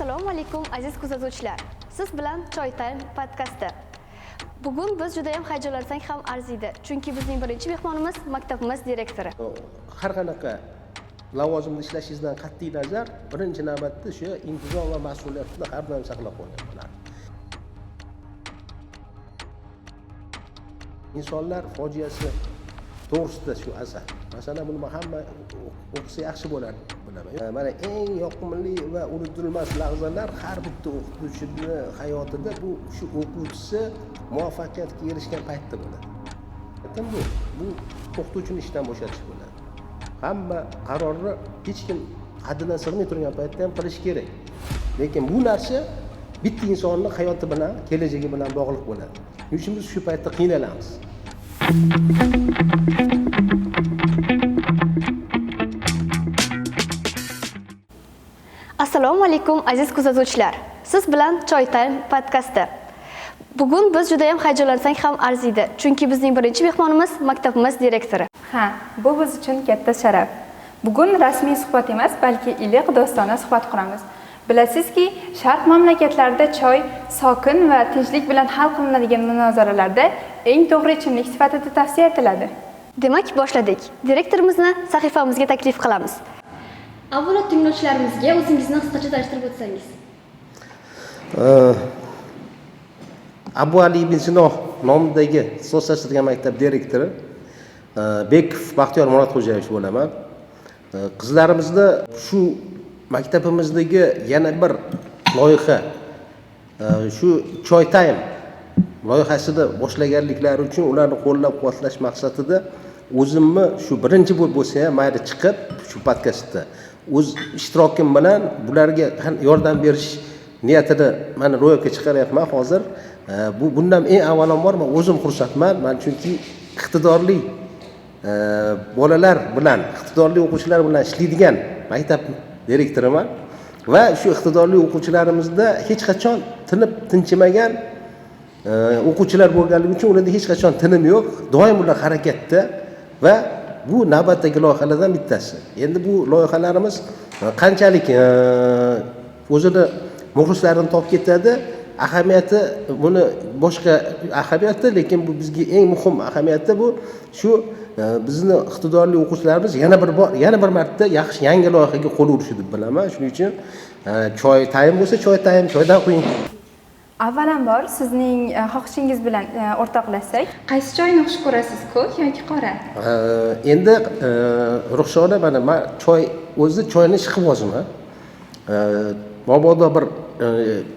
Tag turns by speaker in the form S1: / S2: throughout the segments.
S1: Assalomu alaykum aziz kuzatuvchilar. Siz bilan Choy Time podkasti. Bugun biz juda ham hayajonlansak ham arziydi. Chunki bizning birinchi mehmonimiz maktabimiz direktori.
S2: Har qanaqa lavozimda ishlashingiz qat'iy nazar, birinchi navbatda shu intizom va mas'uliyatni har doim saqlab qolgan bo'ladi. Insonlar fojiasi to'g'risida shu asar. Masalan, buni hamma o'qisa yaxshi bo'ladi, bilaman. Mana eng yoqimli va unutilmas lahzalar har bitta o'qituvchini hayotida bu shu o'quvchisi muvaffaqiyatga erishgan paytda bo'ladi. Bu o'qituvchini ishdan bo'shatish bo'ladi. Hamma qarorni hech kim haddidan sig'may turgan paytda ham qilish kerak. Lekin bu narsa bitta insonning hayoti bilan, kelajagi bilan bog'liq bo'ladi. Shuning uchun biz shu paytda qiynalamiz.
S1: Assalomu alaykum aziz kuzatuvchilar. Siz bilan Choy Time podkasti. Bugun biz juda ham hayajonlansak ham arziydi. Chunki bizning birinchi mehmonimiz maktabimiz direktori.
S3: Ha, bu biz uchun katta sharaf. Bugun rasmiy suhbat emas, balki iliq do'stona suhbat quramiz. Bilasizki, Sharq mamlakatlarida choy sokin va tinchlik bilan hal qilinadigan munozaralarda eng to'g'ri ichimlik sifatida tavsiya etiladi.
S1: Demak, boshladik. Direktorimizni sahifamizga taklif qilamiz. Avvalo tinglovchilarimizga o'zingizni qisqacha tanishtirib o'tsangiz.
S2: Abu Ali ibn Sino nomidagi ixtisoslashtirilgan maktab direktori Bekov Baxtiyor Murodxo'jayev bo'laman. Qizlarimizni shu maktabimizdagi yana bir loyiha shu Choy Time loyihasini boshlaganliklari uchun ularni qo'llab-quvvatlash maqsadida o'zimni shu birinchi bo'lib bo'lsa ham mayli chiqib shu podkastda o'z ishtirokim bilan bularga yordam berish niyatini mana ro'yobga chiqaryapman hozir. Bundan eng avvalambor men o'zim xursandman. Men chunki iqtidorli bolalar bilan, iqtidorli o'quvchilar bilan ishlaydigan maktab direktoriman va shu iqtidorli o'quvchilarimizda hech qachon tinib tinchimagan o'quvchilar bo'lganligi uchun ularda hech qachon tinim yo'q. Doim ular harakatda va bu navbatdagi loyihalardan bittasi. Endi bu loyihalarimiz qanchalik o'zini muxlislarini topib ketadi, ahamiyati buni boshqa ahamiyati, lekin bu bizga eng muhim ahamiyati bu shu bizni iqtidorli o'quvchilarimiz yana bir marta yaxshi yangi loyihaga qo'l urishi deb bilaman. Shuning uchun Choy Time bo'lsa Choy Time, choydan qo'ying.
S3: Avvalambor sizning xohishingiz bilan o'rtoqlashsak, qaysi choyni xush ko'rasiz, ko'k yoki qora?
S2: Endi ruxshona mana men choy o'zi choyni ishqibozman. Mabodo bir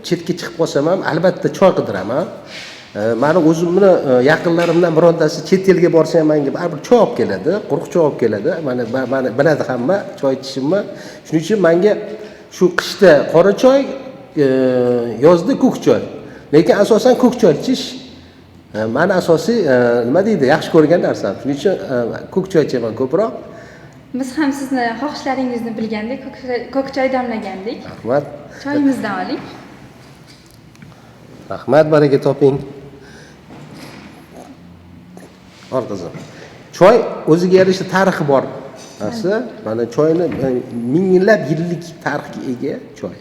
S2: chetga chiqib qolsam ham albatta choy qidiraman. Meni o'zimni yaqinlarimdan birontasi chet elga borsa ham menga baribir choy olib keladi, quruq choy olib keladi. Mana biladi hamma choy ichishimni. Shuning uchun menga shu qishda qora choy, yozda ko'k choy. Lekin asosan ko'k choy ichish meni asosiy nima deydi, yaxshi ko'rgan narsam. Shuning uchun ko'k choy ichaman ko'proq.
S3: Biz ham sizni xohishlaringizni bilgandek, ko'k choy damlagandik.
S2: Rahmat.
S3: Choyimizdan oling.
S2: Rahmat, baraka toping. Qizim. Choy o'ziga yarasha tarixi bor. Mana choyni minglab yillik tarixga ega choy.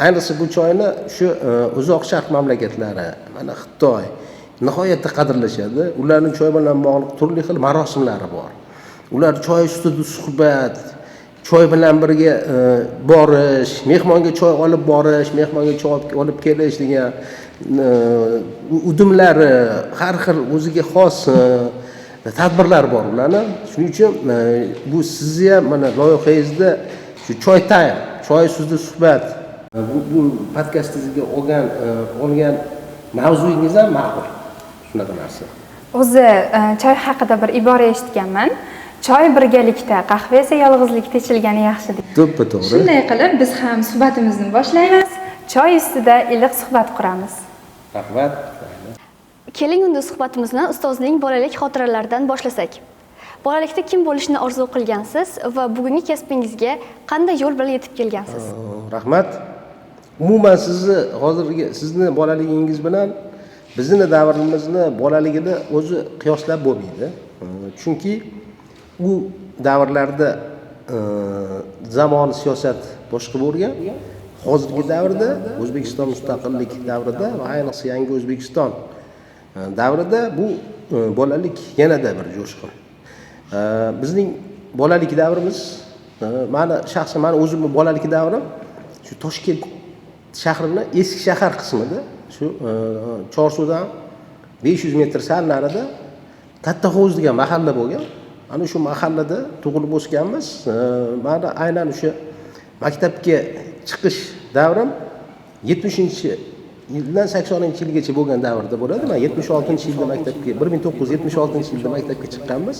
S2: Ayniqsa bu choyni shu uzoq sharq mamlakatlari, mana Xitoy nihoyatda qadrlashadi. Ularning choy bilan bog'liq turli xil marosimlari bor. Ular choy ustida suhbat, choy bilan birga borish, mehmonga choy olib borish, mehmonga choy olib kelish degan udumlari, har xil o'ziga xos tadbirlar bor ularning. Shuning uchun bu sizni ham mana loyihangizda shu Choy Time, choy ustida suhbat, bu podkastingizga olgan mavzuyingiz ham ma'qul. Shunaqa narsa.
S3: O'zi choy haqida bir ibora eshitganman. Choy birgalikda, qahva esa yolg'izlikda ichilgani yaxshi deb.
S2: To'g'ri.
S3: Shunday qilib biz ham suhbatimizni boshlaymiz. Choy ustida iliq suhbat quramiz.
S2: Rahmat.
S1: Keling unda suhbatimizni ustozning bolalik xotiralaridan boshlasak. Bolalikda kim bo'lishni orzu qilgansiz va bugungi kasbingizga qanday yo'l bilan yetib kelgansiz?
S2: Rahmat. Umuman sizni bolaligingiz bilan bizni davrimizni bolaligini o'zi qiyoslab bo'lmaydi. Chunki u davrlarda zamon siyosat boshqa bo'lgan hozirgi davrda O'zbekiston mustaqillik davrida va ayniqsa yangi O'zbekiston davrida bu bolalik yanada bir jo'shqin. Bizning bolalik davrimiz shaxsan meni o'zimning bolalik davrim shu Toshkent shahrining eski shahar qismida, shu Chorsudan 500 metr sal narida Katta Hovuz degan mahalla bo'lgan. Ana shu mahallada tug'ilib o'sganmiz. Meni aynan o'sha maktabga chiqish davrim 70-yildan 80-yilgacha bo'lgan davrda bo'ladi. Men 76-yilda maktabga 1976-yilda maktabga chiqqanmiz.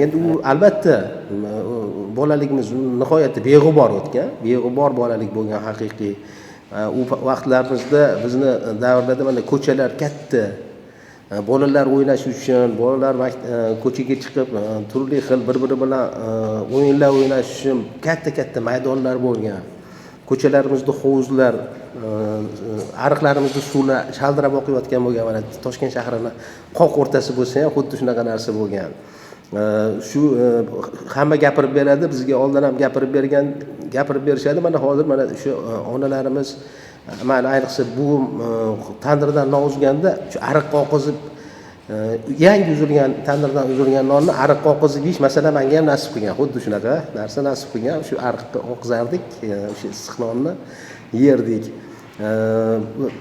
S2: Endi u albatta bolaligimiz nihoyatda beg'ubor o'tgan, beg'ubor bolalik bo'lgan haqiqiy. U vaqtlarimizda bizni davrlarda mana ko'chalar katta, bolalar o'ynash uchun, bolalar ko'chaga chiqib turli xil bir-biri bilan o'yinlar o'ynash uchun katta maydonlar bo'lgan. Ko'chalarimizda hovuzlar, ariqlarimizda suvlar shaldirab oqayotgan bo'lgan. Mana Toshkent shahrining qoq o'rtasi bo'lsa ham xuddi shunaqa narsa bo'lgan. Shu hamma gapirib beradi, bizga oldin ham gapirib berishadi. Mana hozir mana shu onalarimiz, mana ayniqsa bu tandirdan non uzganda shu ariq qoqizib, yangi uzilgan tandirdan uzilgan nonni ariq qoqizib yeyish masalan menga ham nasib qilgan. Xuddi shunaqa narsa nasib qilgan. Shu ariqqa oqizardik, o'sha issiq nonni yerdik.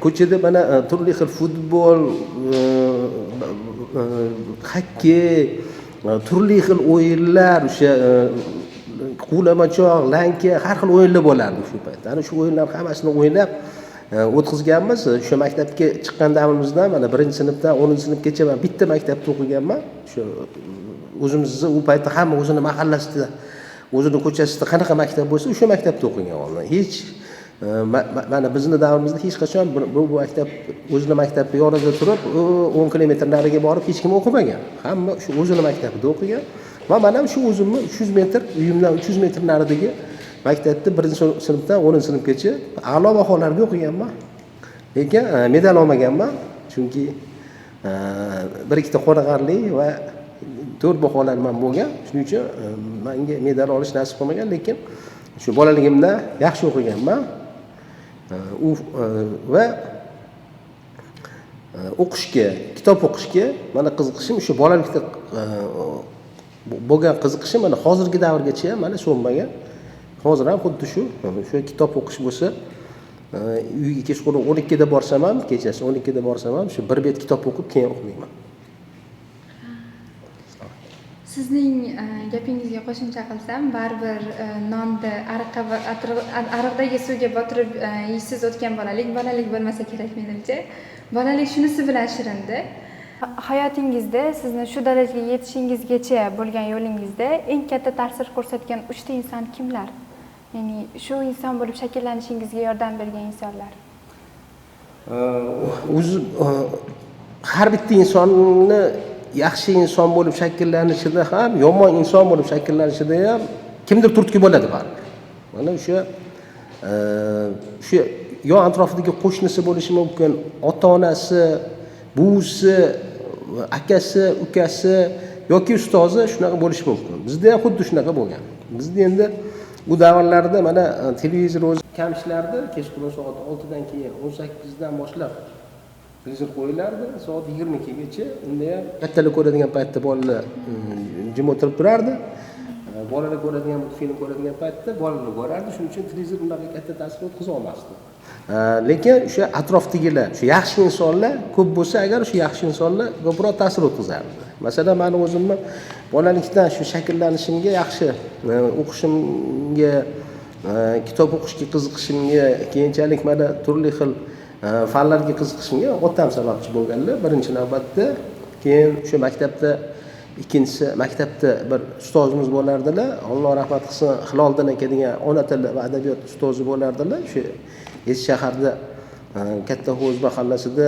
S2: Ko'chada mana turli xil futbol, xokkey, turli xil o'yinlar, o'sha quvlamachoq, lanka, har xil o'yinlar bo'lardi shu paytda. Ana shu o'yinlar hammasini o'ynab o'tkazganmiz. O'sha maktabga chiqqan davrimizdan mana 1-sinfdan 10-sinfgacha men bitta maktabda o'qiganman. Shu o'zimizni u paytda hamma o'zini mahallasida, o'zini ko'chasida qanaqa maktab bo'lsa, o'sha maktabda o'qigan o'g'lim. Hech mana bizning davrimizda hech qachon bu maktab o'zini maktabi yonida turib 10 kilometr nariga borib hech kim o'qimagan. Hamma shu o'zini maktabida o'qigan. Va men ham shu o'zimni 300 metr, uyimdan 300 metr naridagi maktabda 1-sinfdan 10-sinfgacha a'lo baholarga o'qiganman. Lekin medal olmaganman, chunki bir ikkita qoniqarli va 4 baholarım bo'lgan. Shuning uchun menga medal olish nasib qilmagan, lekin shu bolaligimda yaxshi o'qiganman. Va o'qishga, kitob o'qishga mana qiziqishim shu bolalikda bo'lgan qiziqishim mana hozirgi davrgacha mana so'nmagan. Hozir ham xuddi shu kitob o'qish bo'lsa, uyga kechqurun 12 da borsam ham, kechasi 12 da borsam ham shu bir bet kitob o'qib keyin uxlayman.
S3: Sizning gapingizga qo'shimcha qilsam, baribir nonni ariqdagi suvga botirib yeysiz o'tgan bolalik bo'lmasa kerak menimcha. Bolalik shunisi bilan shirindi. Hayotingizda sizni shu darajaga yetishingizgacha bo'lgan yo'lingizda eng katta ta'sir ko'rsatgan 3 ta inson kimlar? Ya'ni shu inson bo'lib shakllanishingizga yordam bergan insonlar.
S2: O'zi har bitta insonni yaxshi inson bo'lib shakllanishida ham, yomon inson bo'lib shakllanishida ham kimdir turtki bo'ladi baribir. Mana o'sha yo atrofidagi qo'shnisi bo'lishi mumkin, ota-onasi, buvisi, akasi, ukasi yoki ustozi shunaqa bo'lishi mumkin. Bizda ham xuddi shunaqa bo'lgan. Bizda endi bu davrlarda mana televizor o'zi kam ishlardi, kechqurun soat 6 dan keyin 18 dan boshlab televizor qo'yilardi, soat 22 gacha. Unda ham kattalar ko'radigan paytda bolalar jim o'tirib turardi. Bolalar ko'radigan film ko'radigan paytda bolalar ko'rardi. Shuning uchun televizor unaqa katta ta'sir o'tkaza olmasdi. Lekin o'sha atrofdagilar, shu yaxshi insonlar ko'p bo'lsa, agar o'sha yaxshi insonlar ko'proq ta'sir o'tkazardi. Masalan, meni o'zimni bolalikdan shu shakllanishimga, yaxshi o'qishimga, kitob o'qishga qiziqishimga, keyinchalik mana turli xil fanlarga qiziqishimga otam sababchi bo'lganlar birinchi navbatda. Keyin o'sha maktabda ikkinchisi maktabda bir ustozimiz bo'lardilar. Alloh rahmat qilsin, Hiloliddin aka degan ona tili va adabiyot ustozi bo'lardilar. Shu eski shaharda Katta Hovuz mahallasida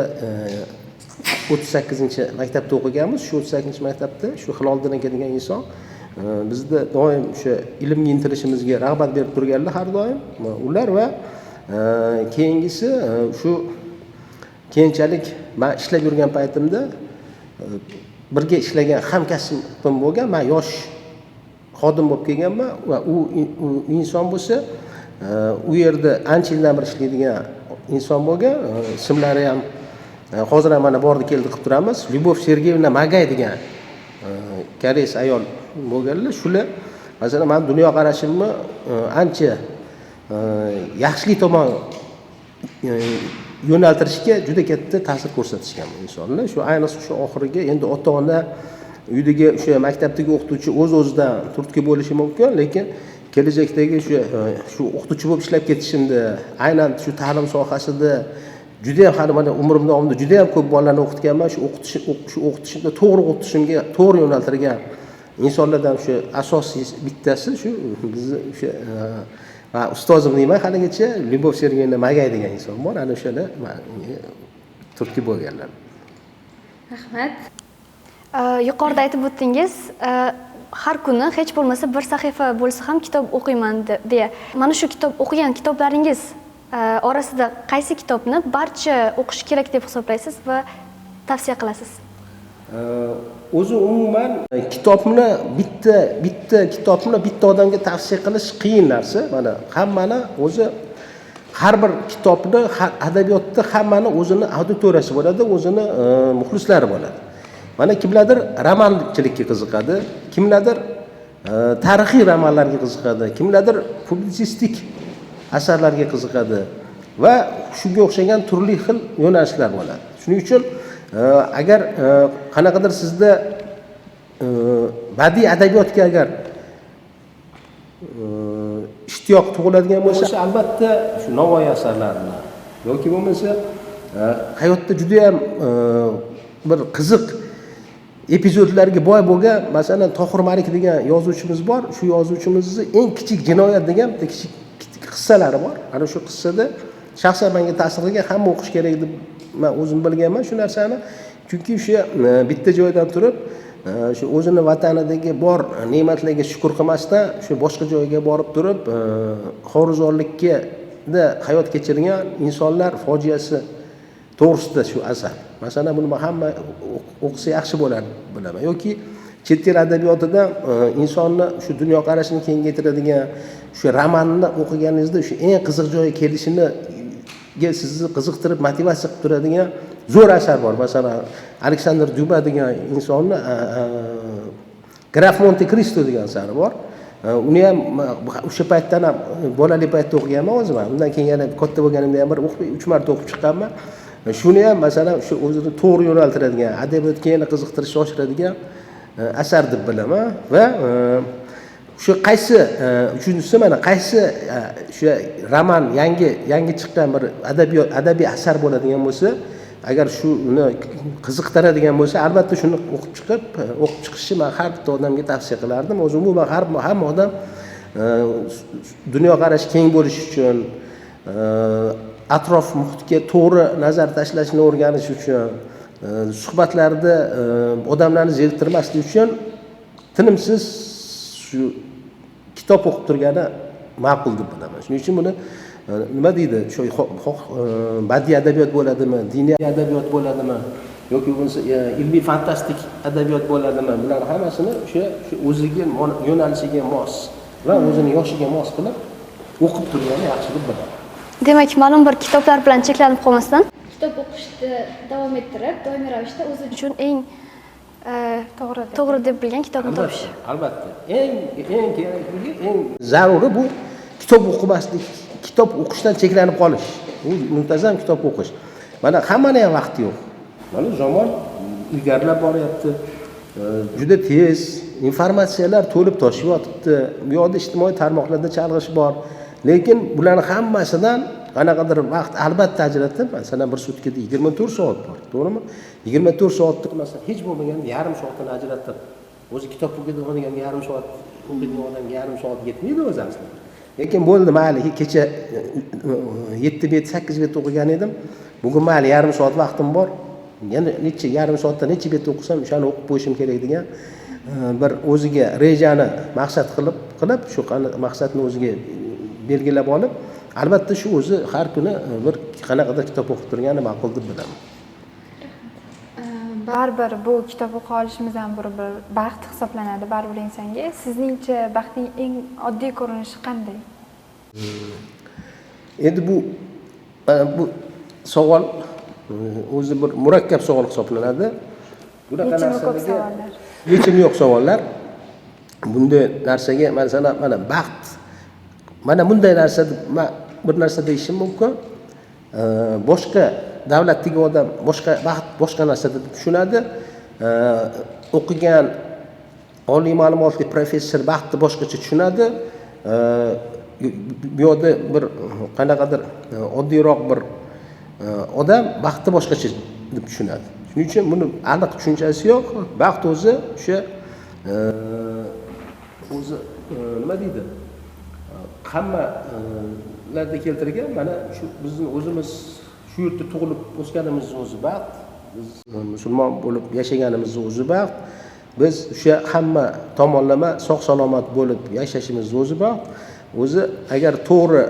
S2: 38-maktabda o'qiganmiz. Shu 38-maktabda shu Hiloliddin aka degan inson bizda doim o'sha ilmga intilishimizga rag'bat berib turganlar har doim. Ular va keyingisi shu keyinchalik men ishlab yurgan paytimda birga ishlagan hamkasbim bo'lgan, men yosh xodim bo'lib kelganman va u inson bo'lsa u yerda ancha yildan beri ishlaydigan inson bo'lgan, ismlari ham hozir ham mana bordi keldi qilib turamiz. Lyubov Sergeyevna Magay degan koreys ayol bo'lganlar. Shular masalan men dunyoqarashimni ancha yaxshilik tomon yo'naltirishga juda katta ta'sir ko'rsatishgan insonlar. Shu ayniqsa shu oxiriga endi ota-ona uydagi o'sha maktabdagi o'qituvchi o'z-o'zidan turtki bo'lishi mumkin, lekin kelajakdagi shu o'qituvchi bo'lib ishlab ketishimda, aynan shu ta'lim sohasida juda ham hali mana umrim davomida juda ham ko'p bolalarni o'qitganman. Shu o'qitishimda to'g'ri o'qitishimga to'g'ri yo'naltirgan insonlardan shu asosiy bittasi shu bizni o'sha ustozim deyman haligacha Lyubov Sergeyevna Magay degan inson bor. Ana o'shalar turtki bo'lganlar.
S3: Rahmat.
S1: Yuqorida aytib o'tdingiz, har kuni hech bo'lmasa bir sahifa bo'lsa ham kitob o'qiyman deya. Mana shu kitob o'qigan kitoblaringiz orasida qaysi kitobni barcha o'qish kerak deb hisoblaysiz va tavsiya qilasiz?
S2: O'zi umuman kitobni bitta kitobni bitta odamga tavsiya qilish qiyin narsa. Mana hammani o'zi har bir kitobni adabiyotda hammani o'zini auditoriyasi bo'ladi, o'zini muxlislari bo'ladi. Mana kimlardir romanchilikka qiziqadi, kimlardir tarixiy romanlarga qiziqadi, kimlardir publisistik asarlarga qiziqadi va shunga o'xshagan turli xil yo'nalishlar bo'ladi. Shuning uchun agar qanaqadir sizda badiiy adabiyotga agar ishtiyoq tug'iladigan bo'lsa, albatta shu Navoiy asarlarini yoki bo'lmasa hayotda juda ham bir qiziq epizodlarga boy bo'lgan, masalan Tohir Malik degan yozuvchimiz bor. Shu yozuvchimizni eng kichik jinoyat degan kichik qissalari bor. Ana shu qissada shaxsan menga ta'sir qilgan, hamma o'qish kerak deb men o'zim bilganman shu narsani. Chunki o'sha bitta joydan turib, shu o'zini vatanidagi bor ne'matlarga shukr qilmasdan, shu boshqa joyga borib turib, xorizorlikka hayot kechirgan insonlar fojiasi to'g'risida shu asar. Masalan, buni hamma o'qisa yaxshi bo'lardi bilaman. Yoki chet el adabiyotida insonni shu dunyoqarashini kengaytiradigan shu romanni o'qiganingizda shu eng qiziq joyga kelishini sizni qiziqtirib motivatsiya qilib turadigan zo'r asar bor. Masalan, Aleksandr Dyuma degan insonni Graf Monte Cristo degan asari bor. Uni ham o'sha paytdan ham bolalik paytda o'qiganman o'zim. Undan keyin yana katta bo'lganimda ham bir 3 marta o'qib chiqqanman. Shuni ham masalan shu o'zini to'g'ri yo'naltiradigan, adabiyotga yana qiziqtirishni oshiradigan asar deb bilaman va shu qaysi uchinchisi mana qaysi o'sha roman yangi chiqqan bir adabiy asar bo'ladigan bo'lsa, agar shuni qiziqtiradigan bo'lsa, albatta shuni o'qib chiqishni men har bitta odamga tavsiya qilardim. O'zim umuman hamma odam dunyoqarashi keng bo'lish uchun, atrof muhitga to'g'ri nazar tashlashni o'rganish uchun, suhbatlarda odamlarni zeriktirmaslik uchun tinimsiz shu kitob o'qib turgani ma'qul deb bilaman. Shuning uchun buni nima deydi, shu badiiy adabiyot bo'ladimi, diniy adabiyot bo'ladimi yoki bo'lmasa ilmiy fantastik adabiyot bo'ladimi, bular hammasini o'sha o'ziga yo'nalishiga mos va o'zini yoshiga mos qilib o'qib turgani yaxshi deb bilaman.
S1: Demak, ma'lum bir kitoblar bilan cheklanib qolmasdan, kitob o'qishni davom ettirib, doimiy ravishda o'zi uchun eng to'g'ri deb bilgan kitobni topish.
S2: Albatta. Eng kerakligi, eng zaruri bu kitob o'qimaslik, kitob o'qishdan cheklanib qolish. Bu muntazam kitob o'qish. Mana hammaning ham vaqti yo'q. Mana zamon ilgarilab boryapti. Juda tez informatsiyalar to'lib toshib yotibdi. Bu yoqda ijtimoiy tarmoqlarda chalg'ish bor. Lekin bularning hammasidan qanaqadir vaqt albatta ajratib, masalan bir sutkada 24 soat bor, to'g'rimi? 24 soatni masalan hech bo'lmaganda yarim soatini ajratib, o'zi kitob o'qiydigan yarim soat, o'qiydigan odamga yarim soat yetmaydi o'zi aslida. Lekin bo'ldi, mayli, kecha 7 bet, 8 bet o'qigan edim. Bugun mayli yarim soat vaqtim bor. Yana necha yarim soatda necha bet o'qisam, o'shani o'qib qo'yishim kerak degan bir o'ziga rejani maqsad qilib shu maqsadni o'ziga belgilab olib, albatta shu o'zi har kuni bir qanaqadir kitob o'qib turgani ma'qul deb bilaman.
S3: Baribir bu kitob o'qiy olishimiz ham bir baxt hisoblanadi baribir insonga. Sizningcha baxtning eng oddiy ko'rinishi qanday?
S2: Endi bu savol o'zi bir murakkab savol hisoblanadi. Bunaqa
S3: Yechimi ko'p
S2: narsalarga
S3: savollar.
S2: yechimi yo'q savollar. Bunday narsaga masalan mana baxt, mana bunday narsa bir narsa deyishim mumkin. Boshqa davlatdagi odam boshqa narsa deb tushunadi. O'qigan oliy ma'lumotli professor baxtni boshqacha tushunadi. Bu yerda bir qanaqadir oddiyroq bir odam baxtni boshqacha deb tushunadi. Shuning uchun buni aniq tushunchasi yo'q. Baxt o'zi o'sha nima deydi? Hammalarda keltirgan mana shu bizning o'zimiz shu yerda tug'ilib o'sganimizning o'zi baxt. Biz musulmon bo'lib yashaganimizning o'zi baxt. Biz o'sha hamma tomonlama sog' salomat bo'lib yashashimizning o'zi baxt. O'zi agar to'g'ri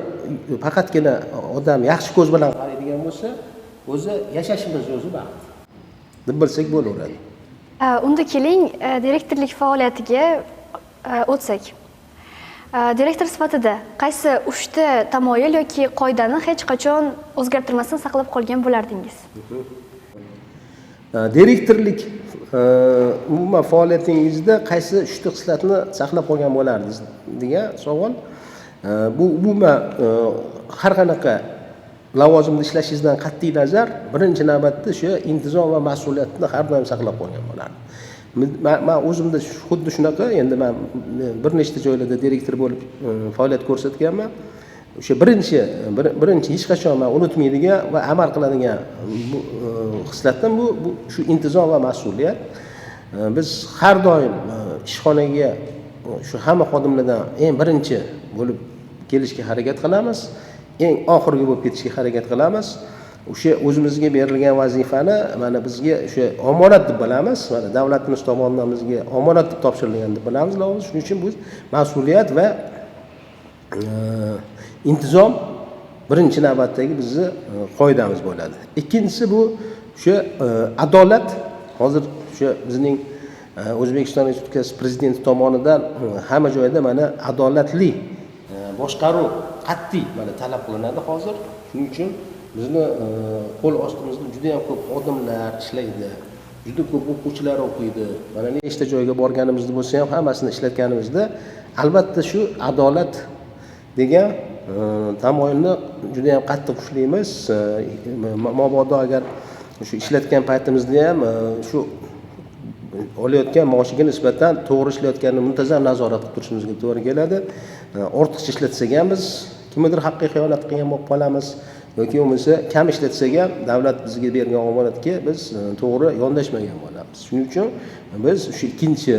S2: faqatgina odam yaxshi ko'z bilan qaraydigan bo'lsa, o'zi yashashimiz o'zi baxt deb bilsak bo'laveradi.
S1: Unda keling, direktorlik faoliyatiga o'tsak. Direktor sifatida qaysi 3 ta tamoyil yoki qoidani hech qachon o'zgartirmasdan saqlab qolgan bo'lardingiz?
S2: Direktorlik umuman faoliyatingizda qaysi 3 ta xislatni saqlab qolgan bo'lardingiz degan savol. Bu umuman har qanaqa lavozimda ishlashingizdan qat'iy nazar birinchi navbatda o'sha intizom va mas'uliyatni har doim saqlab qolgan bo'lardi. Men o'zimda xuddi shunaqa, endi men bir nechta joylarda direktor bo'lib faoliyat ko'rsatganman. O'sha birinchi hech qachon men unutmaydigan va amal qiladigan bu xislatdan bu shu intizom va mas'uliyat. Biz har doim ishxonaga shu hamma xodimlardan eng birinchi bo'lib kelishga harakat qilamiz, eng oxirgi bo'lib ketishga harakat qilamiz. O'sha o'zimizga berilgan vazifani mana bizga o'sha omonat deb bilamiz. Mana davlatimiz tomonidan bizga omonat deb topshirilgan deb bilamiz. Shuning uchun bu mas'uliyat va intizom birinchi navbatdagi bizni qoidamiz bo'ladi. Ikkinchisi bu o'sha adolat. Hozir o'sha bizning O'zbekiston Respublikasi prezidenti tomonidan hamma joyda mana adolatli boshqaruv qat'iy mana talab qilinadi hozir. Shuning uchun bizni qo'l ostimizda juda ham ko'p odamlar ishlaydi. Juda ko'p o'quvchilar o'qiydi. Mana nechta joyga borganimizda bo'lsa ham hammasini ishlatganimizda albatta shu adolat degan tamoyilni juda ham qattiq ushlaymiz. Mabodo agar shu ishlatgan paytimizda ham shu olayotgan maoshiga nisbatan to'g'ri ishlayotganini muntazam nazorat qilib turishimizga to'g'ri keladi. Ortiqcha ishlatsak ham biz kimnidir haqqiga xiyonat qilgan bo'lib qolamiz yoki bo'lmasa kam ishlatsak ham davlat bizga bergan omonatga biz to'g'ri yondashmagan bo'lamiz. Shuning uchun biz shu ikkinchi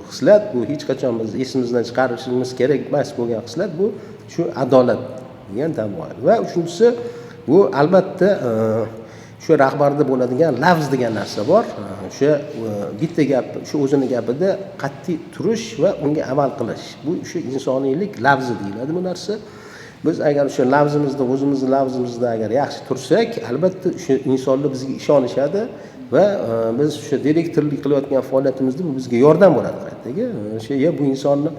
S2: xislat bu hech qachon biz esimizdan chiqarishimiz kerak emas bo'lgan xislat bu shu adolat degan tamoyil. Va uchinchisi bu albatta shu rahbarda bo'ladigan lafz degan narsa bor. O'sha bitta gap, shu o'zini gapida qat'iy turish va unga amal qilish. Bu shu insoniylik lafzi deyiladi bu narsa. Biz agar o'sha lavzimizda, o'zimizning lavzimizda agar yaxshi tursak, albatta o'sha insonlar bizga ishonishadi va biz o'sha direktorlik qilayotgan faoliyatimizda bu bizga yordam bo'ladi qaytaga. O'sha bu insonni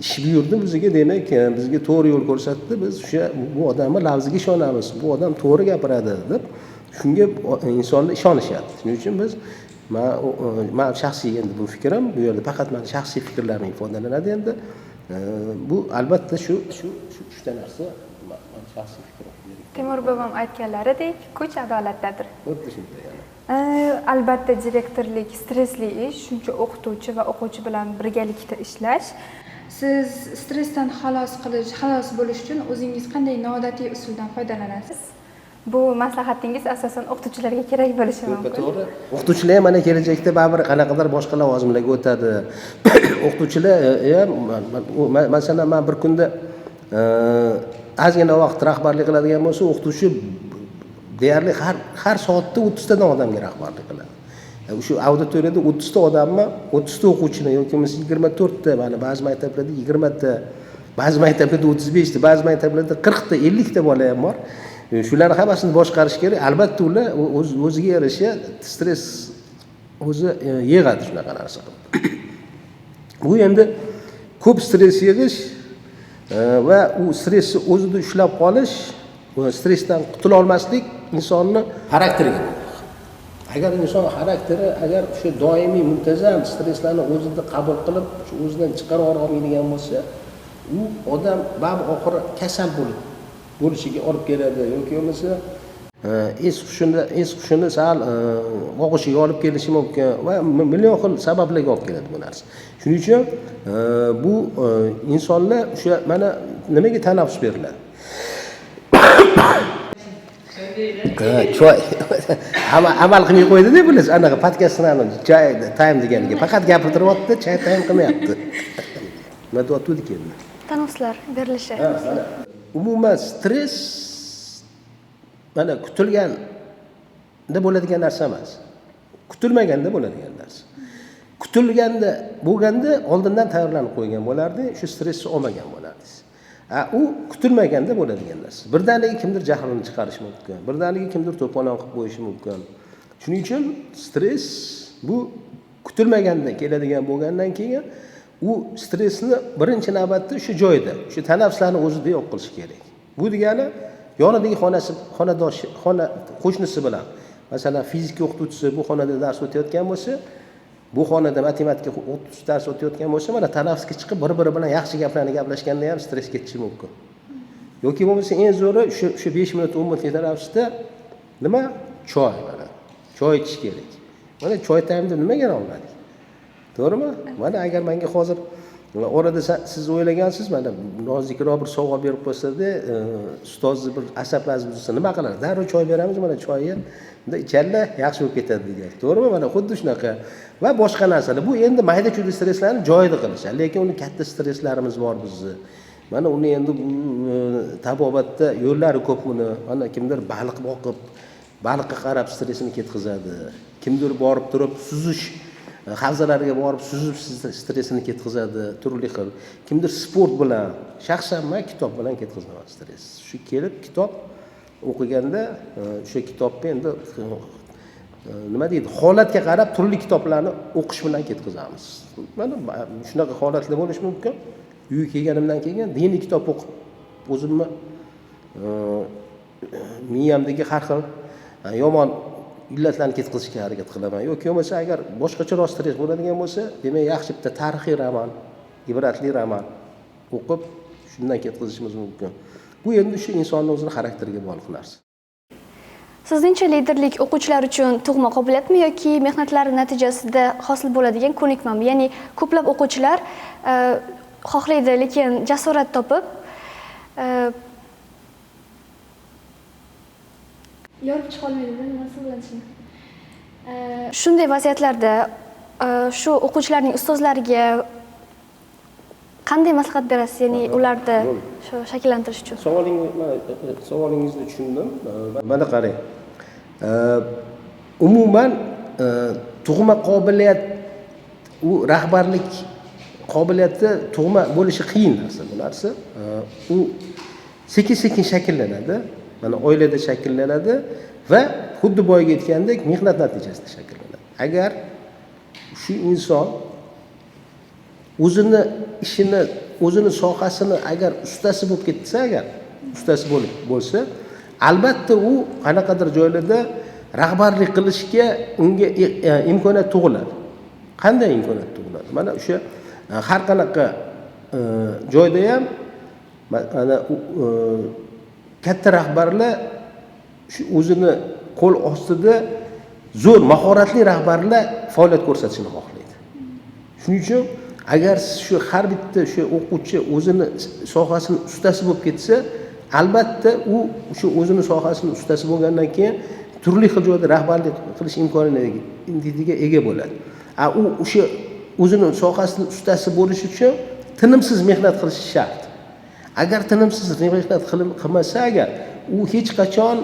S2: ish buyurdi bizga, demak bizga to'g'ri yo'l ko'rsatdi. Biz o'sha bu odamning lavziga ishonamiz. Bu odam to'g'ri gapiradi deb shunga insonlar ishonishadi. Shuning uchun biz men shaxsiy endi bu fikrim, bu yerda faqat men shaxsiy fikrlarim ifodalanadi endi. Bu albatta shu uchta narsa men shaxsiy fikrim.
S3: Temur bobom aytganlaridek, kuch adolatdadir.
S2: Xuddi shunday.
S3: Albatta direktorlik stresli ish, shuncha o'qituvchi va o'quvchi bilan birgalikda ishlash. Siz stressdan xalos bo'lish uchun o'zingiz qanday noodatiy usuldan foydalanasiz? Bu maslahatingiz asosan o'qituvchilarga kerak bo'lishi mumkin.
S2: To'g'ri. O'qituvchilar ham mana kelajakda baribir qanaqadir boshqa lavozimlarga o'tadi. O'qituvchilar ham masalan men bir kunda ozgina vaqt rahbarlik qiladigan bo'lsa, o'qituvchi deyarli har soatda 30 tadan odamga rahbarlik qiladi. O'sha auditoriyada 30 ta odammi, 30 ta o'quvchini yoki 24 ta, mana ba'zi maktablarda 20 ta, ba'zi maktablarda 35 ta, ba'zi maktablarda 40 ta, 50 ta bola ham bor. Shularni hammasini boshqarish kerak. Albatta ular o'ziga yarasha stress o'zi yig'adi shunaqa narsa. Bu endi ko'p stress yig'ish va u stressni o'zida ushlab qolish, stressdan qutula olmaslik insonni xarakteriga bog'liq. Agar inson xarakteri agar o'sha doimiy muntazam stresslarni o'zida qabul qilib, shu o'zidan chiqarib olmaydigan bo'lsa, u odam ba'zi oxiri kasal bo'lishiga olib keladi yoki bo'lmasa es hushini sal og'ishiga olib kelishi mumkin va million xil sabablarga olib keladi bu narsa. Shuning uchun bu insonlar o'sha mana nimaga tanaffus beriladi? Choy amal qilmay qo'ydi-da bular. Anaqa podkastlarni choy time deganiga faqat gapirtiryapti, choy time qilmayapti. Nima deyapti ekan?
S1: Tanaffuslar berilishi.
S2: Umuman stress mana kutilganda bo'ladigan narsa emas. Kutilmaganda bo'ladigan narsa. Kutilganda bo'lganda oldindan tayyorlanib qo'ygan bo'lardi, shu stressni olmagan bo'lardingiz. U kutilmaganda bo'ladigan narsa. Birdaniga kimdir jahlini chiqarishi mumkin, birdaniga kimdir to'polon qilib qo'yishi mumkin. Shuning uchun stress bu kutilmaganda keladigan bo'lgandan keyin u stressni birinchi navbatda shu joyda, shu tanaffuslarni o'zida yo'q qilish kerak. Bu degani yonidagi qo'shnisi bilan, masalan, fizika o'qituvchisi bu xonada dars o'tayotgan bo'lsa, bu xonada matematika o'qituvchisi dars o'tayotgan bo'lsa, mana tanaffusga chiqib bir-biri bilan yaxshi gaplarni gaplashganda ham stress ketishi mumkin. Yoki bo'lmasa eng zo'ri shu 5 minut 10 minut tanaffusda nima? Choy mana. Choy ichish kerak. Mana choy taymda nimaga olmadik? To'g'rimi? Mana agar menga hozir orada siz o'ylagansiz, mana nozikroq bir sovg'a berib qo'ysa-da, ustozni bir asablaringiz buzilsa nima qiladi? Darrov choy beramiz, mana choyni unda icharlar yaxshi bo'lib ketadi degan. To'g'rimi? Mana xuddi shunaqa va boshqa narsalar. Bu endi mayda-chuyda stresslarni joyida qilishadi, lekin uni katta stresslarimiz bor bizni. Mana uni endi tabobatda yo'llari ko'p uni. Mana kimdir baliq boqib, baliqqa qarab stressini ketkazadi. Kimdir borib turib suzish havzalarga borib suzib stressini ketkazadi, turli xil. Kimdir sport bilan, shaxsan men kitob bilan ketkazaman stress. Shu kelib kitob o'qiganda o'sha kitobni endi nima deydi, holatga qarab turli kitoblarni o'qish bilan ketkazamiz. Mana shunaqa holatlar bo'lishi mumkin. Uyga kelganimdan keyin diniy kitob o'qib o'zimni miyamdagi har xil yomon illatlarni ketkazishga harakat qilaman. Yoki bo'lmasa agar boshqacharoq stress bo'ladigan bo'lsa, demak yaxshi bitta tarixiy roman, ibratli roman o'qib shundan ketkazishimiz mumkin. Bu endi shu insonning o'zining xarakteriga bog'liq narsa.
S1: Sizningcha liderlik o'quvchilar uchun tug'ma qobiliyatmi yoki mehnatlari natijasida hosil bo'ladigan ko'nikmami? Ya'ni ko'plab o'quvchilar xohlaydi, lekin jasorat topib yorib chiqa olmaydi, nimasi bilanishini. Shunday vaziyatlarda shu o'quvchilarning ustozlariga qanday maslahat berasiz? Ya'ni ularni shu shakllantirish uchun.
S2: Savolingizni tushundim. Mana qarang. Umuman tug'ma qobiliyat u rahbarlik qobiliyati tug'ma bo'lishi qiyin narsa bu narsa. U sekin-sekin shakllanadi. Mana oilada shakllanadi va xuddi boyaga aytgandek mehnat natijasida shakllanadi. Agar shu inson o'zini ishini, o'zini sohasini agar ustasi bo'lib ketsa, agar ustasi bo'lsa, albatta u qanaqadir joylarda rahbarlik qilishga unga imkoniyat tug'iladi. Qanday imkoniyat tug'iladi? Mana o'sha har qanaqa joyda ham mana katta rahbarlar shu o'zini qo'l ostida zo'r mahoratli rahbarlar faoliyat ko'rsatishni xohlaydi. Shuning uchun agar shu har bitta shu o'quvchi o'zini sohasining ustasi bo'lib ketsa, albatta u shu o'zini sohasining ustasi bo'lgandan keyin turli xil joyda rahbarlik qilish imkoniyatiga ega bo'ladi. U o'sha o'zini sohasining ustasi bo'lish uchun tinimsiz mehnat qilishi shart. Agar tinimsiz mehnat qilmasa, agar u hech qachon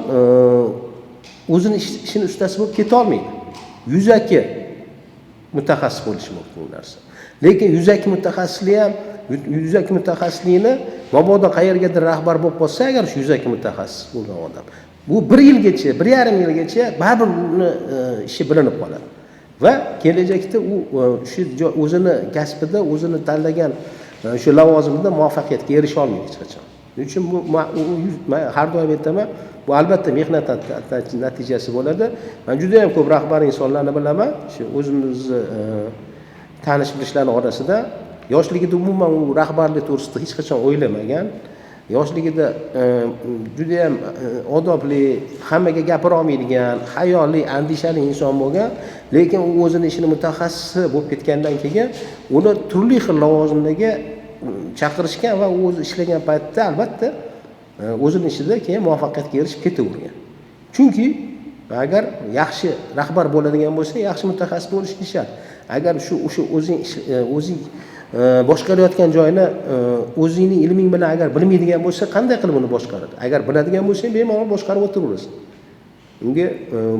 S2: o'zini ishini ustasi bo'lib keta olmaydi. Yuzaki mutaxassis bo'lishi mumkin bu narsa. Lekin yuzaki mutaxassislikni mabodo qayergadir rahbar bo'lib qolsa, agar shu yuzaki mutaxassis bo'lgan odam, bu 1 yilgacha, 1,5 yilgacha baribir uni ishi bilinib qoladi. Va kelajakda u shu o'zini kasbida, o'zini tanlagan o'sha lavozimda muvaffaqiyatga erisha olmaydi hech qachon. Shuning uchun bu men har doim aytaman, bu albatta mehnat natijasi bo'ladi. Men juda ham ko'p rahbar insonlarni bilaman, shu o'zimizni tanish bilishlarning orasida yoshligida umuman u rahbarlik to'g'risida hech qachon o'ylamagan, yoshligida juda ham odobli, hammaga gapira olmaydigan, hayoli, andishali inson bo'lgan, lekin u o'zini ishini mutaxassisi bo'lib ketgandan keyin uni turli xil lavozimlarga chaqirishgan va u o'zi ishlagan paytda albatta o'zini ishida keyin muvaffaqiyatga erishib ketavergan. Chunki agar yaxshi rahbar bo'ladigan bo'lsa, yaxshi mutaxassis bo'lishi shart. Agar o'sha o'zing boshqarayotgan joyni o'zingning ilming bilan agar bilmaydigan bo'lsa, qanday qilib uni boshqaradi? Agar biladigan bo'lsang, bemalol boshqarib o'tiraverasan. Unga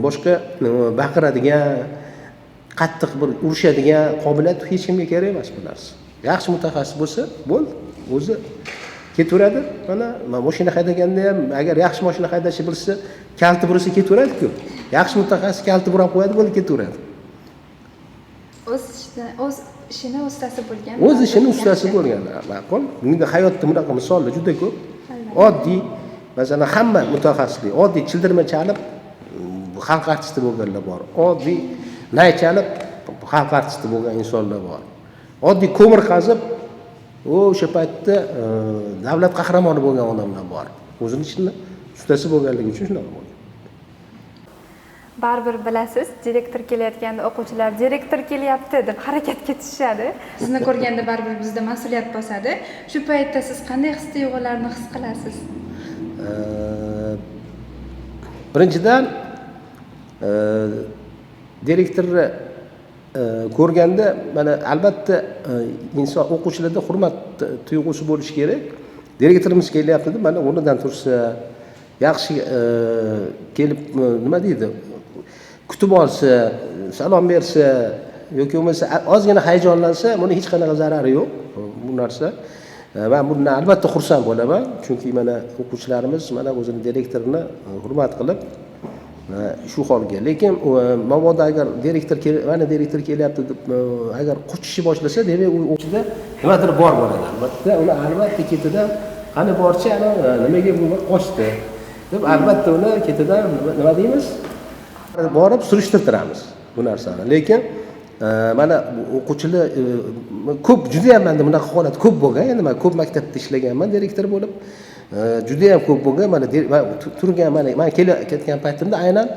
S2: boshqa baqiradigan, qattiq bir urishadigan qobiliyat hech kimga kerak emas bu narsa. Yaxshi mutaxassis bo'lsa, bo'ldi, o'zi ketaveradi. Mana mashina haydaganda ham agar yaxshi mashina haydashni bilsa, kalti bursa ketaveradi-ku. Yaxshi mutaxassis kalti burab qo'yadi, bo'ldi, ketaveradi.
S3: O'z ishini ustasi bo'lgan.
S2: O'z ishini ustasi bo'lgan. Ma'qul. Bunda hayotda bunaqa misollar juda ko'p. Oddiy, masalan, hamma mutaxassislik, oddiy childirma chalib xalq artisti bo'lganlar bor. Oddiy nay chalib xalq artisti bo'lgan insonlar bor. Oddiy ko'mir qazib o'sha paytda davlat qahramoni bo'lgan odamlar bor. O'zining ishini ustasi bo'lganligi uchun shunaqa bo'lgan.
S3: Baribir bilasiz, direktor kelayotganda o'quvchilar direktor kelyapti deb harakatga tushadi. Sizni ko'rganda baribir bizda mas'uliyat bosadi. Shu paytda siz qanday his-tuyg'ularni his qilasiz?
S2: Birinchidan direktorni ko'rganda mana albatta inson o'quvchilarda hurmat tuyg'usi bo'lishi kerak. Direktorimiz kelyapti deb mana o'rnidan tursa, yaxshi kelib nima deydi? Kutib olsa, salom bersa yoki bo'lmasa ozgina hayajonlansa, buni hech qanaqa zarari yo'q bu narsa. Men bundan albatta xursand bo'laman, chunki mana o'quvchilarimiz mana o'zini direktorini hurmat qilib shu holga. Lekin mabodo agar direktor kelyapti deb agar qochishni boshlasa, demak u o'quvchida nimadir bor bo'ladi. Albatta uni albatta ketidan qani borchi, ana nimaga bu qochdi deb albatta uni ketidan nima deymiz? Borib surishtirtiramiz bu narsani. Lekin mana o'quvchilar ko'p, juda ham menda bunaqa holat ko'p bo'lgan. Endi men ko'p maktabda ishlaganman direktor bo'lib. Juda ham ko'p bo'lgan. Mana turgan, men ketgan paytimda aynan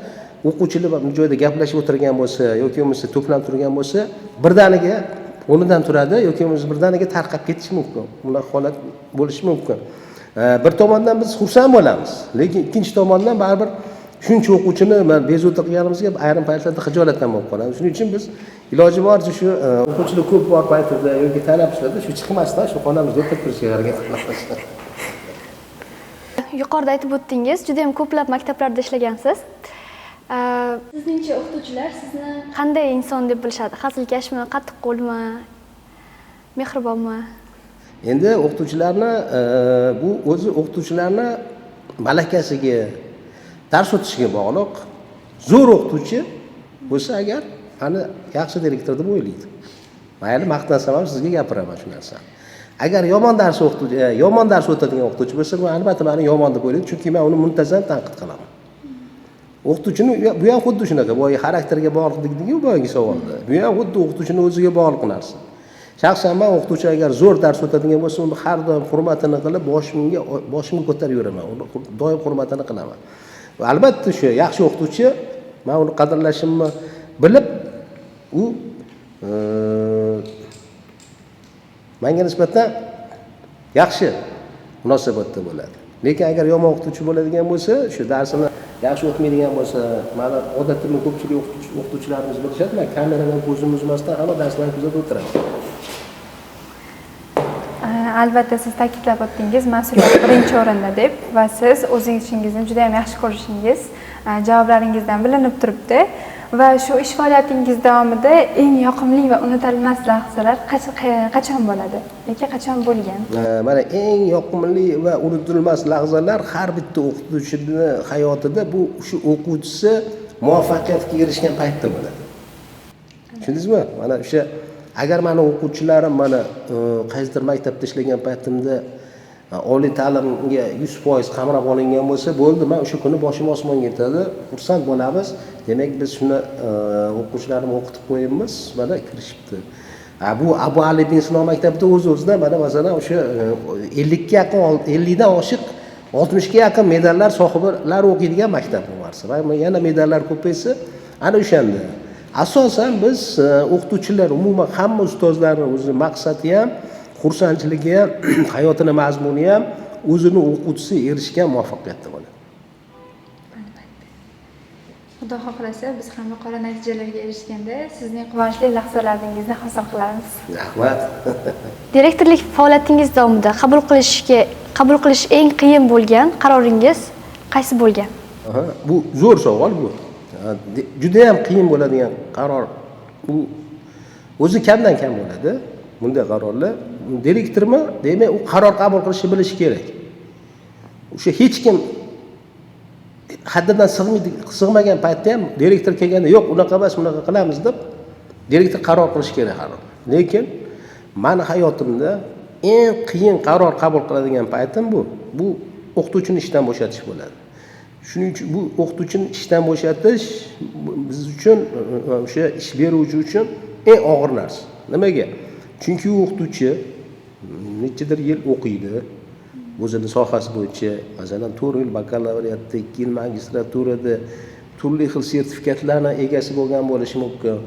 S2: o'quvchilar bir joyda gaplashib o'tirgan bo'lsa yoki bo'lmasa to'planib turgan bo'lsa, birdaniga o'rnidan turadi yoki bo'lmasa birdaniga tarqab ketishi mumkin. Bunaqa holat bo'lishi mumkin. Bir tomondan biz xursand bo'lamiz, lekin ikkinchi tomondan baribir shuncha o'quvchini men bezovta qilganimizga ayrim paytlarda xijolatdan bo'lib qolamiz. Shuning uchun biz iloji boricha shu o'quvchilar ko'p bor paytida yoki tanaffuslarda shu chiqmasdan shu xonamizda o'tirib turishga harakat qilamiz.
S1: Yuqorida aytib o'tdingiz, juda ham ko'plab maktablarda ishlagansiz. Sizningcha o'qituvchilar sizni qanday inson deb bilishadi? Hazilkashmi, qattiqqo'lmi, mehribonmi?
S2: Endi o'qituvchilarni bu o'zi o'qituvchilarni malakasiga, dars o'tishiga bog'liq. Zo'r o'qituvchi bo'lsa agar, ana yaxshi direktor deb o'ylaydi. Mayli maqtansam ham sizga gapiraman shu narsani. Agar yomon dars o'tadigan o'qituvchi bo'lsa, men albatta meni yomon deb o'ylaydi, chunki men uni muntazam tanqid qilaman. O'qituvchini bu ham xuddi shunaqa, boya xarakterga bog'liqligi boyagi savolda. Bu ham xuddi o'qituvchini o'ziga bog'liq narsa. Shaxsan men o'qituvchi agar zo'r dars o'tadigan bo'lsa, uni har doim hurmatini qilib, boshimga ko'tarib yuraman. Doim hurmatini qilaman. Va albatta shu yaxshi o'qituvchi, men uni qadrlashimni bilib, u menga nisbatan yaxshi munosabatda bo'ladi. Lekin agar yomon o'qituvchi bo'ladigan bo'lsa, shu darsini yaxshi o'tmaydigan bo'lsa, mana odatda ko'pchilik o'qituvchilarimiz bilishadi, men kameradan ko'zimni uzmasdan hamma darslarni kuzatib o'tiraman.
S3: Albatta siz ta'kidlab o'tdingiz, mas'uliyat birinchi o'rinda deb va siz o'zingizni juda ham yaxshi ko'rishingiz javoblaringizdan bilinib turibdi. Va shu ish faoliyatingiz davomida eng yoqimli va unutilmas lahzalar qachon bo'ladi yoki qachon bo'lgan?
S2: Mana eng yoqimli va unutilmas lahzalar har bitta o'qituvchini hayotida bu shu o'quvchisi muvaffaqiyatga erishgan paytda bo'ladi. Tushundingizmi? Mana o'sha agar mani o'quvchilarim mana qaysidir maktabda ishlagan paytimda oliy ta'limga 100% qamrab olingan bo'lsa bo'ldi, men o'sha kuni boshim osmonga yetadi, xursand bo'lamiz. Demak biz shuni o'quvchilarni o'qitib qo'yamiz, mana kirishibdi. Bu Abu Ali bin Sino maktabida o'z-o'zidan mana masalan o'sha 50 ga yaqin 50 dan oshiq 60 ga yaqin medallar sohiblari o'qiydigan maktab bo'lsa va yana medallar ko'paysa ana o'shanda. Asosan biz o'qituvchilar, umuman hamma ustozlarning o'zi maqsadi ham, xursandchiligi ham, hayotini mazmuni ham o'zini o'quvchisi erishgan muvaffaqiyatda bo'ladi.
S3: Xudo xohlasa biz ham yuqori natijalarga erishganda sizning quvonchli lahzalaringizni hosil qilamiz.
S2: Rahmat.
S1: Direktorlik faoliyatingiz davomida qabul qilish eng qiyin bo'lgan qaroringiz qaysi bo'lgan?
S2: Bu zo'r savol bu. Juda ham qiyin bo'ladigan qaror. Bu o'zi kamdan kam bo'ladi. Bunday qarorlar direktormi, demak u qaror qabul qilishni bilishi kerak. O'sha hech kim haddidan sig'magan paytda ham direktor kelganda yo'q, unaqa emas, bunaqa qilamiz deb direktor qaror qilish kerak har. Lekin meni hayotimda eng qiyin qaror qabul qiladigan paytim bu o'qituvchini ishdan bo'shatish bo'ladi. Shuning uchun bu o'qituvchini ishdan bo'shatish biz uchun, o'sha ish beruvchi uchun eng og'ir narsa. Nimaga? Chunki u o'qituvchi nechadir yil o'qiydi. O'zini sohasi bo'yicha, masalan, 4 yil bakalavriatda, 2 yil magistraturada turli xil sertifikatlarning egasi bo'lgan bo'lishi mumkin.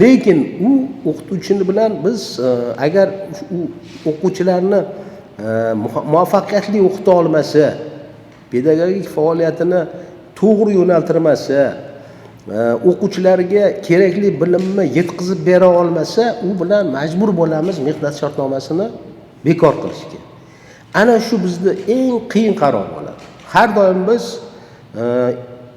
S2: Lekin u o'qituvchini bilan biz agar u o'quvchilarni muvaffaqiyatli o'qita olmasa, pedagogik faoliyatini to'g'ri yo'naltirmasa, o'quvchilarga kerakli bilimni yetkazib bera olmasa, u bilan majbur bo'lamiz mehnat shartnomasini bekor qilishga. Ana shu bizda eng qiyin qaror bo'ladi. Har doim biz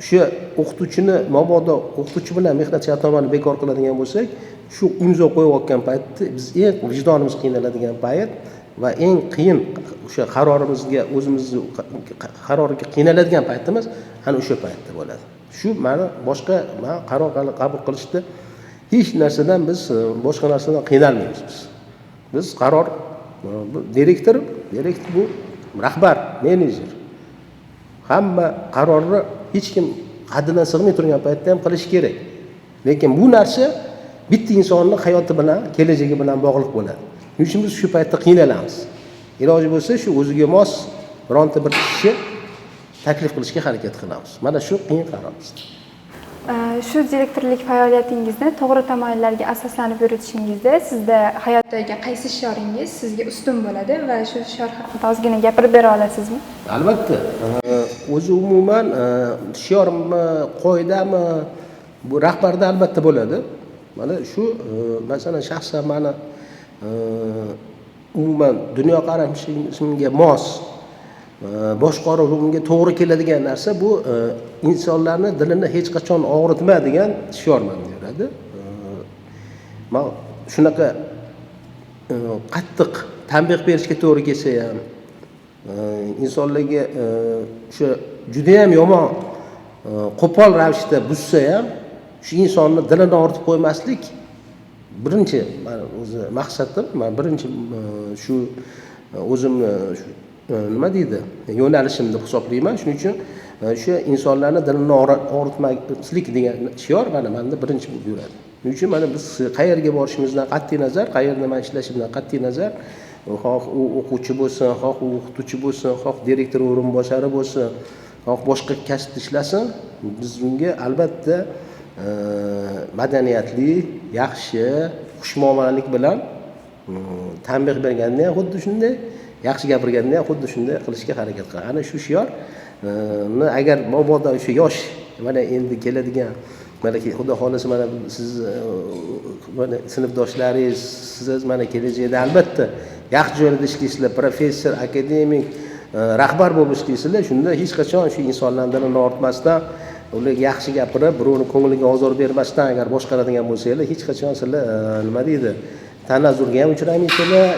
S2: o'sha o'qituvchini mabodo o'qituvchi bilan mehnat shartnomani bekor qiladigan bo'lsak, shu imzo qo'yayotgan paytda biz eng vijdonimiz qiynaladigan payt va eng qiyin o'sha qarorimizga o'zimizni qaroriga qiynaladigan paytimiz ana o'sha paytda bo'ladi. Shu meni boshqa qaror qabul qilishda hech narsadan biz boshqa narsadan qiynalmaymiz biz. Biz qaror direktor bu rahbar, menejer. Hamma qarorni hech kim haddidan sig'may turgan paytda ham qilish kerak. Lekin bu narsa bitta insonning hayoti bilan, kelajagi bilan bog'liq bo'ladi. Shuning uchun biz shu paytda qiynalamiz. Iloji bo'lsa shu o'ziga mos bironta bir ishni taklif qilishga harakat qilamiz. Mana shu qiyin qarorimiz.
S3: Shu direktorlik faoliyatingizni to'g'ri tamoyillarga asoslanib yuritishingizda sizda hayotdagi qaysi shioringiz sizga ustun bo'ladi va shu shior haqida ozgina gapirib bera olasizmi?
S2: Albatta. O'zi umuman shiormi, qoidami bu rahbarda albatta bo'ladi. Mana shu masalan shaxsan meni umuman dunyoqarashimga mos boshqaruvga to'g'ri keladigan narsa bu insonlarning dilini hech qachon og'ritmaydigan shior meni yuradi. Men shunaqa qattiq tanbeh berishga to'g'ri kelsa ham, insonlarga o'sha juda ham yomon qo'pol ravishda buzsa ham, shu insonni dilini og'ritib qo'ymaslik birinchi men o'zi maqsadim. Men birinchi shu o'zimni nima deydi, yo'nalishim deb hisoblayman. Shuning uchun o'sha insonlarning dilini og'ritmaslik degan shior menda birinchi bo'lib yuradi. Shuning uchun mana biz qayerga borishimizdan qat'iy nazar, qayerda nima ishlashimizdan qat'iy nazar, xoh u o'quvchi bo'lsin, xoh u o'qituvchi bo'lsin, xoh direktor o'rinbosari bo'lsin, xoh boshqa kasbda ishlasin, biz unga albatta madaniyatli, yaxshi, xushmuomalalik bilan tanbeh berganda ham xuddi shunday, yaxshi gapirganda ham xuddi shunday qilishga harakat qiladi. Ana shu shiorni agar mabodo o'sha yosh mana endi keladigan, mana xudo xolasa mana siz mana sinfdoshlaringiz, siz mana kelajakda albatta yaxshi joyda ishlaysizlar, professor, akademik, rahbar bo'lib ishlaysizlar. Shunda hech qachon shu insonlarning dilini og'ritmasdan, ularga yaxshi gapirib, birovning ko'ngliga ozor bermasdan agar boshqaradigan bo'lsanglar, hech qachon sizlar nima deydi, tanazzulga ham uchramaysizlar,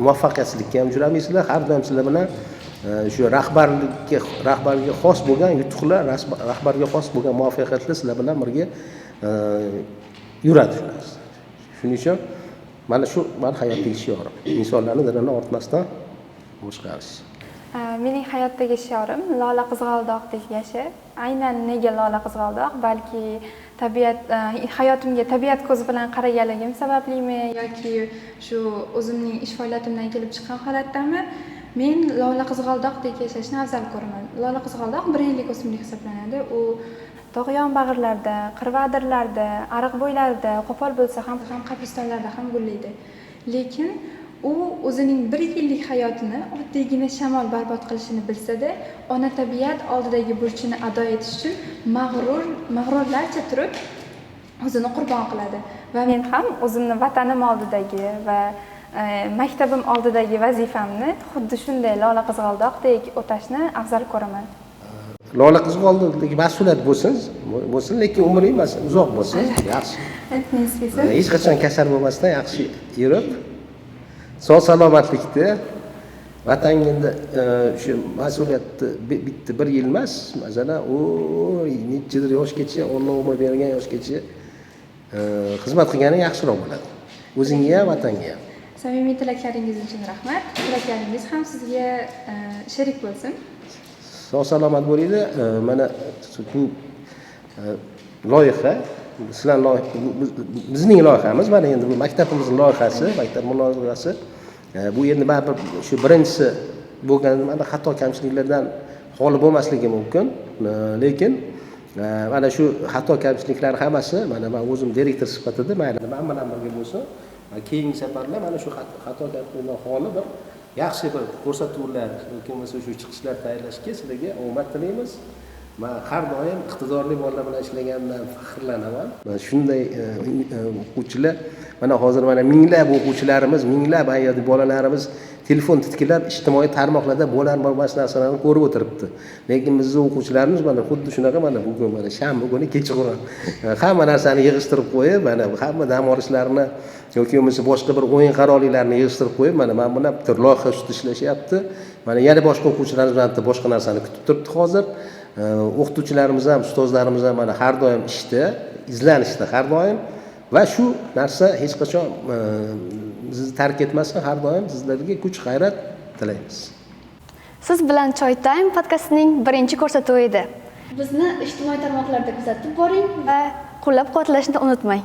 S2: muvaffaqiyatsizlikka ham uchramaysizlar. Har doim sizlar bilan shu rahbarga xos bo'lgan yutuqlar, rahbarga xos bo'lgan muvaffaqiyatlar sizlar bilan birga yuradi. Shuning uchun mana shu mani hayotdagi shiorim. Insonlarning dilini ortmasdan boshqarish.
S3: Mening hayotdagi shiorim lola qizg'aldoqdek yasha. Aynan nega lola qizg'aldoq? Balki hayotimga tabiat ko'zi bilan qaraganligim sabablimi yoki shu o'zimning ish faoliyatimdan kelib chiqqan holatdami? Men lola qizg'aldoqdek yashashni afzal ko'raman. Lola qizg'aldoq 1 yillik o'simlik hisoblanadi. U tog' yonbag'irlarda, qirg'adirlarda, ariq bo'ylarida, qo'pol bo'lsa ham qabristonlarda ham gullaydi. Lekin u o'zining 1 yillik hayotini oddiygina shamol barbod qilishini bilsa-da, ona tabiat oldidagi burchini ado etish uchun mag'rurlarcha turib o'zini qurbon qiladi. Va men ham o'zimni vatanim oldidagi va maktabim oldidagi vazifamni xuddi shunday lola qizg'aldoqdek o'tashni afzal ko'raman.
S2: Lola qizg'aldoqdagi mas'uliyat bo'lsin, lekin umring uzoq bo'lsin, yaxshi. Hech qachon kasal bo'lmasdan yaxshi yurib, sog' salomatlikda vatanga endi shu mas'uliyatni bitta 1 yil emas, masalan, nechadir yoshgacha, Alloh umr bergan yoshgacha xizmat qilganing yaxshiroq bo'ladi. O'zingga ham, vatanga ham.
S3: Samimiy tilaklaringiz uchun rahmat. Tilaklaringiz ham sizga sherik bo'lsin.
S2: Sog' salomat bo'linglar. Mana loyiha, sizlar bizning loyihamiz, mana endi bu maktabimizning loyihasi, maktab muloqotasi. Bu endi baribir shu birinchisi bo'lgan mana xato kamchiliklardan xoli bo'lmasligi mumkin, lekin mana shu xato kamchiliklar hammasi mana men o'zim direktor sifatida mayli men bilan birga bo'lsa, keyingi safarlar mana shu xato kamchiliklardan xoli bir yaxshi bir ko'rsatuvlar yoki bo'lmasa shu chiqishlar tayyorlashga sizlarga omad tilaymiz. Men har doim iqtidorli bolalar bilan ishlaganimdan faxrlanaman. Mana shunday o'quvchilar, mana hozir mana minglab o'quvchilarimiz, minglab bolalarimiz telefon titkilab ijtimoiy tarmoqlarda bo'lmas narsalarni ko'rib o'tiribdi. Lekin bizning o'quvchilarimiz mana xuddi shunaqa mana bugun mana shanba kuni kechqurun hamma narsani yig'ishtirib qo'yib, mana hamma dam olishlarini yoki bo'lmasa boshqa bir o'yin qaroqliklarini yig'ishtirib qo'yib, mana men bilan bitta loyiha ustida ishlashyapti. Mana yana boshqa o'quvchilarimiz bilan boshqa narsani kutib turibdi hozir. O'qituvchilarimiz ham, ustozlarimiz ham mana har doim ishda, izlanishda har doim va shu narsa hech qachon bizni tark etmasin, har doim sizlarga kuch, g'ayrat tilaymiz.
S1: Siz bilan Choy Time podkastining birinchi ko'rsatuvi edi. Bizni ijtimoiy tarmoqlarda kuzatib boring va qo'llab-quvvatlashni unutmang.